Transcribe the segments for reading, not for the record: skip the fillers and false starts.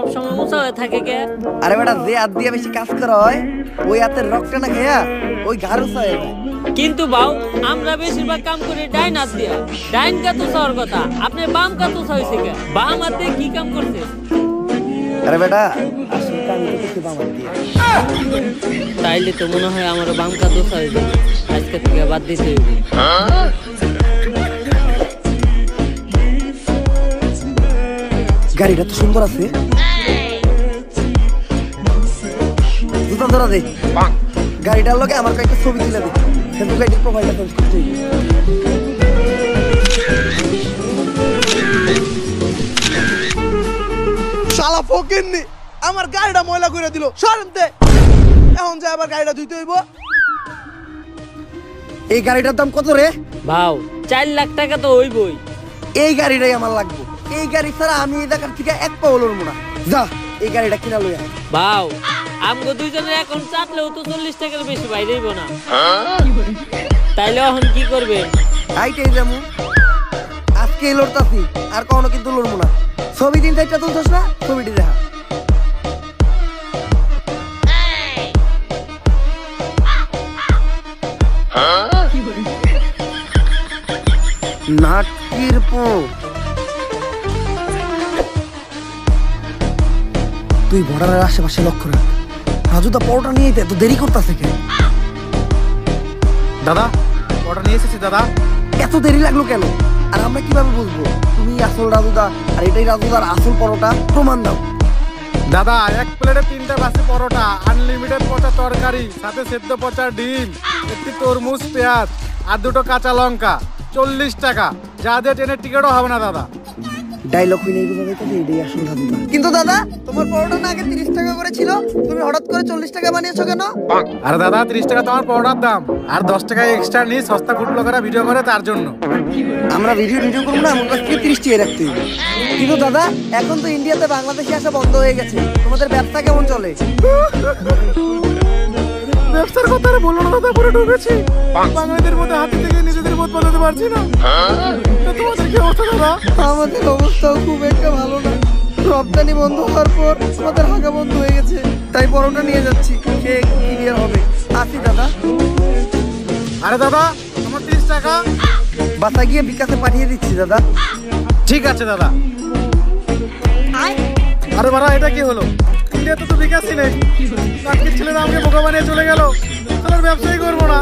সবসময় উঁচা হয়ে থাকে কে? আরে বেটা, যে হাত দিয়ে বেশি কাজ করা হয় ওই হাতের রক্তটা না খেয়া ওই ঘাড় উঁচা হয়ে যায়। কিন্তু বাউ, আমরা বেশিরভাগ কাম করি ডাইন হাত দিয়া। ডাইন কাত উঁচা হওয়ার কথা, আপনি বাম কাত উঁচা হয়েছে কে? বাম হাতে কি কাম করছে? আরে বেটা, আসল কাম তো কিছু বাম হাত দিয়ে। তাইলে তো মনে হয় আমার বাম কাত উঁচা হয়ে যাবে। আজকে থেকে বাদ দিতে হইবে। গাড়িটা তো সুন্দর আছে। জুতা ধরা দে। গাড়িটার লগে আমার কয়েকটা ছবি তুলে দে। ফেসবুক আইডির প্রোফাইলটা চেঞ্জ করতে হইবে। শালা ফকিন্নি আমার গাড়িটা ময়লা করে দিল। সরেনতে এখন যা আবার গাড়িটা ধুইতে হইব। এই গাড়িটার দাম কত রে? ভাও, 4 লাখ টাকা তো হইবই। এই গাড়িটাই আমার লাগবে। এই গাড়ি ছাড়া আমি এই জায়গার থেকে এক পাও লড়বো না। যা, এই গাড়িটা কিনা লইয়া। ভাও, আমগো দুইজনের এখন চাটলেও তো 40 টাকার বেশি বাইরেইব না। তাইলে এখন কি করবে? আইটাই যাবো। আজকে লড়তাছি, আর কখনো কিন্তু লড়বো না। ছবি দিন চারটা তুলছস না, ছবিটি দেখা। নাটকির পো তুই বর্ডারের আশেপাশে লক্ষ্য রাখ। রাজু দা পরোটা নিয়ে এত দেরি করতেছে কেন? দাদা অর্ডার নিয়ে এসেছি দাদা। এত দেরি লাগলো কেন? আর আমরা কিভাবে বুঝবো তুমি আসল রাজুদা আর এটাই রাজুদার আসল পরোটা? প্রমাণ দাও। দাদা এক প্লেটে 3টা বাসি পরোটা, আনলিমিটেড পচা তরকারি, সাথে সেদ্ধ পচা ডিম, একটি তরমুজ, পেঁয়াজ আর 2টো কাঁচা লঙ্কা, 40 টাকা। যা দিয়ে ট্রেনের টিকিটও হবে না দাদা। ডায়লগ হই নাই বুঝা যাইতেছে এটাই আসল রাজুদা। কিন্তু দাদা, তোমার পরোটা না আগে 30 টাকা করে ছিল, তুমি হঠাৎ করে 40 টাকা বানিয়েছো কেন? আরে দাদা 30 টাকা তোমার পরোটার দাম, আর 10 টাকা এক্সট্রা নিয়ে সস্তা ফুড ব্লগাররা ভিডিও করে তার জন্য। আমরা ভিডিও করবো না, আমার কাছে 30 টাকা রাখতে হবে। কিন্তু দাদা, এখন তো ইন্ডিয়াতে বাংলাদেশে আসা বন্ধ হয়ে গেছে, তোমাদের ব্যবসা কেমন চলে? ব্যবসার কথা আর বলো না দাদা, পুরো ঢুকেছি। বাঙালিদের মধ্যে হাতি থেকে নিজেদের মত বানাতে পারছি না। তো তোমাদের কি অবস্থা দাদা? আমাদের অবস্থাও খুব একটা ভালো না। রপ্তানি বন্ধ হওয়ার পর আমাদের হাঁকা বন্ধ হয়ে গেছে, তাই পরোটা নিয়ে যাচ্ছি, খেয়ে ক্লিয়ার হবে। আসি দাদা। আরে দাদা আমার 30 টাকা। বাসা গিয়ে বিকাশে পাঠিয়ে দিচ্ছি দাদা। ঠিক আছে দাদা। আরে বাড়া, এটা কি হলো? ইন্ডিয়াতে তো বিকাশই নেই। চাকরির ছেলেরা আমাকে বোকা বানিয়ে চলে গেল। তাহলে ব্যবসাই করবো না।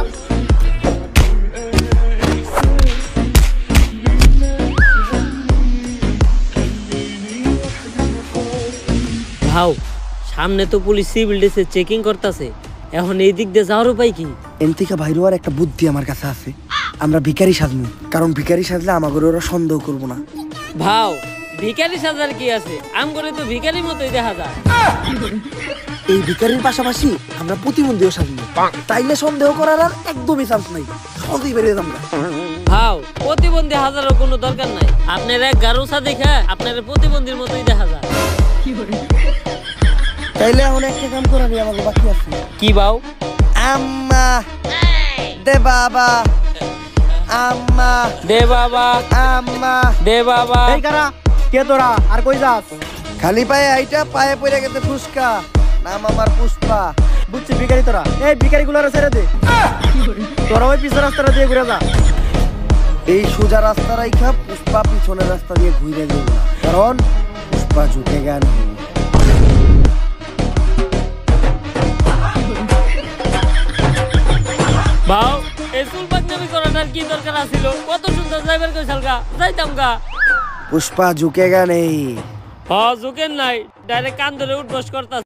ভাও, সামনে তো পুলিশ সিভিল ড্রেসে চেকিং করতেছে। এখন এই দিক দিয়ে যাওয়ার উপায় কি? এন থেকে বাইরে হওয়ার একটা বুদ্ধি আমার কাছে আছে। আমরা ভিখারি সাজবো, কারণ ভিখারি সাজলে আমাকে ওরা সন্দেহ করবো না। ভাও, ভিখারি সাজার কি আছে? আম করে তো ভিখারি মতোই দেখা যায়। এই ভিখারির পাশাপাশি আমরা প্রতিবন্ধীও সাজবো, তাইলে সন্দেহ করার আর একদমই চান্স নাই। সহজেই বেরিয়ে যাবো। ভাও, প্রতিবন্ধী হাজারও কোনো দরকার নাই। আপনার এক গারুসা দেখে আপনার প্রতিবন্ধীর মতোই দেখা যায়। তাইলে এখন একটা কাম করারই আমাকে বাকি আছে। কি বাউ? আম্মা দে বাবা, আম্মা দে বাবা, আম্মা দে বাবা। এই কারা কে তোরা? আর কই যাস? খালি পায়ে আইটা পায়ে পড়ে গেছে ফুসকা। নাম আমার পুষ্পা। বুঝছি ভিখারি তোরা। এই ভিখারি গুলো ছেড়ে দে। তোরা ওই পিছের রাস্তাটা দিয়ে ঘুরে যা। এই সোজা রাস্তা রাইখা পুষ্পা পিছনের রাস্তা দিয়ে ঘুরে যাবে না, কারণ পুষ্পা ঝুঁকে গান। ভাও, এই চুল পাকনামি করাটার কি দরকার আছিল? কত সুন্দর যাইবার কইছাল গা, যাইতাম গা। পুষ্পা ঝুঁকে গা নেই। হ, ঝুঁকেন নাই, ডাইরেক্ট কান ধরে উঠবস করতাছে।